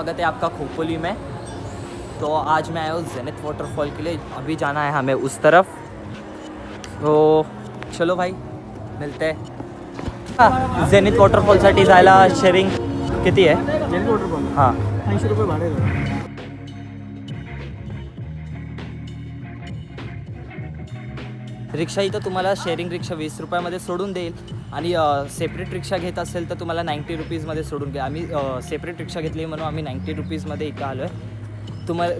स्वागत है आपका खोपोली में। तो आज मैं आया हूँ जेनिथ वाटरफॉल के लिए। अभी जाना है हमें उस तरफ, तो चलो भाई मिलते हैं। जेनिथ वाटरफॉलसाठी जायला शेअरिंग किती आहे? जेनिथ वॉटरफॉल हां 80 रुपये भाडे आहे. रिक्षा इथं तुम्हाला शेअरिंग रिक्षा 20 रुपयामध्ये सोडून देईल आणि सेपरेट रिक्षा घेत असेल तर तुम्हाला 90 रुपीजमध्ये सोडून घ्या. आम्ही सेपरेट रिक्षा घेतली म्हणून आम्ही 90 रुपीजमध्ये इथं आलो आहे.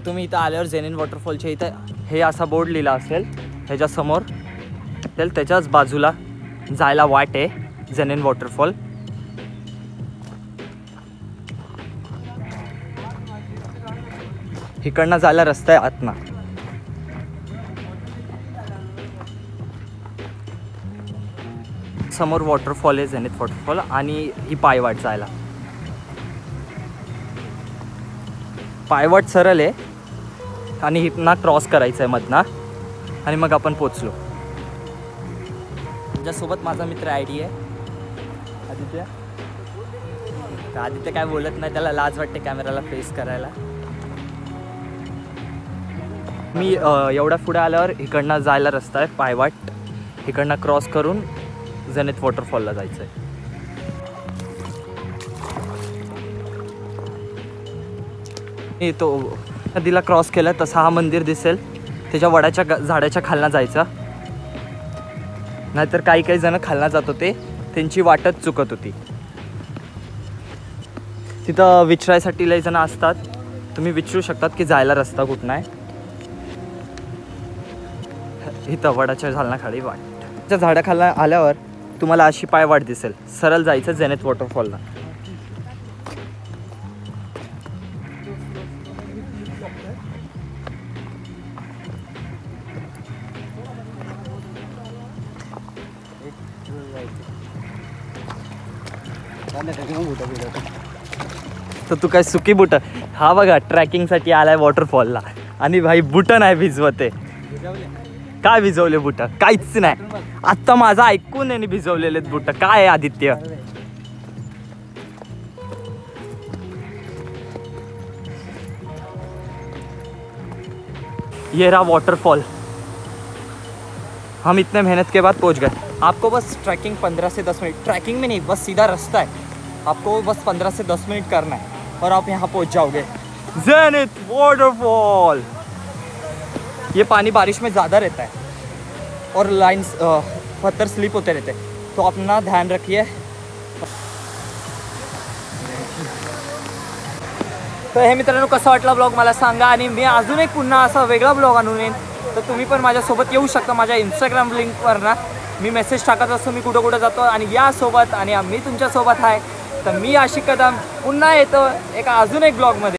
तुम्ही इथं आल्यावर जेनिथ वॉटरफॉलच्या इथं हे असा बोर्ड लिहिला असेल ह्याच्यासमोर, त्याच्याच बाजूला जायला वाट आहे जेनिथ वॉटरफॉल. इकडनं जायला रस्ता आहे आतना. समोर वॉटरफॉल आहे जेनिथ वॉटरफॉल आणि ही पायवाट जायला. पायवाट सरळ आहे आणि इथनं क्रॉस करायचं आहे मधनं आणि मग आपण पोचलो. माझ्यासोबत माझा मित्र आयडी आहे आदित्य. आदित्य काय बोलत नाही, त्याला लाज वाटते कॅमेराला फेस करायला. मी एवढ्या पुढे आल्यावर इकडनं जायला रस्ता आहे पायवाट. इकडनं क्रॉस करून जेनिथ वॉटरफॉलला जायचं आहे. तो नदीला क्रॉस केला तसा हा मंदिर दिसेल, त्याच्या वडाच्या झाडाच्या खालना जायचं. नाहीतर काही जण खालना जात होते, त्यांची वाटच चुकत होती. तिथं विचारायसाठी लई जण असतात, तुम्ही विचारू शकतात की जायला रस्ता कुठं आहे. इथं वडाच्या झाडाखाली वाट. त्या झाडाखालला आल्यावर तुम्हाला अशी पायवाट दिसेल, सरळ जायचं जेनिथ वॉटरफॉलला. तर तू काय सुकी बुट हा बघा ट्रॅकिंगसाठी आलाय वॉटरफॉलला आणि भाई बुट नाही भिजवते. काय भिजवले बुट? काहीच नाही. आत्ता माझं ऐकून यांनी भिजवलेले बुट. काय आहे आदित्य? ये रहा वाटरफॉल. हम इतने मेहनत के बाद पहुंच गए. आपको बस ट्रैकिंग 15 से 10 मिनट, ट्रैकिंग में नहीं, बस सीधा रास्ता है. आपको बस 15 से 10 मिनट करना है और आप यहाँ पहुंच जाओगे. Zenith waterfall. ये पानी बारिश में ज़्यादा रहता है और लाइन्स पत्थर स्लिप होते रहते हैं, तो अपना ध्यान रखिए. तर हे मित्रांनो कसं वाटला ब्लॉग मला सांगा. आणि मी अजून एक पुन्हा असा वेगळा ब्लॉग आणून येईन, तर तुम्ही पण माझ्यासोबत येऊ शकता. माझ्या इंस्टाग्राम लिंकवर ना मी मेसेज टाकत असतो मी कुठं कुठं जातो आणि यासोबत आणि मी तुमच्यासोबत आहे. तर मी आशिक कदम पुन्हा येतो एका अजून एक ब्लॉगमध्ये.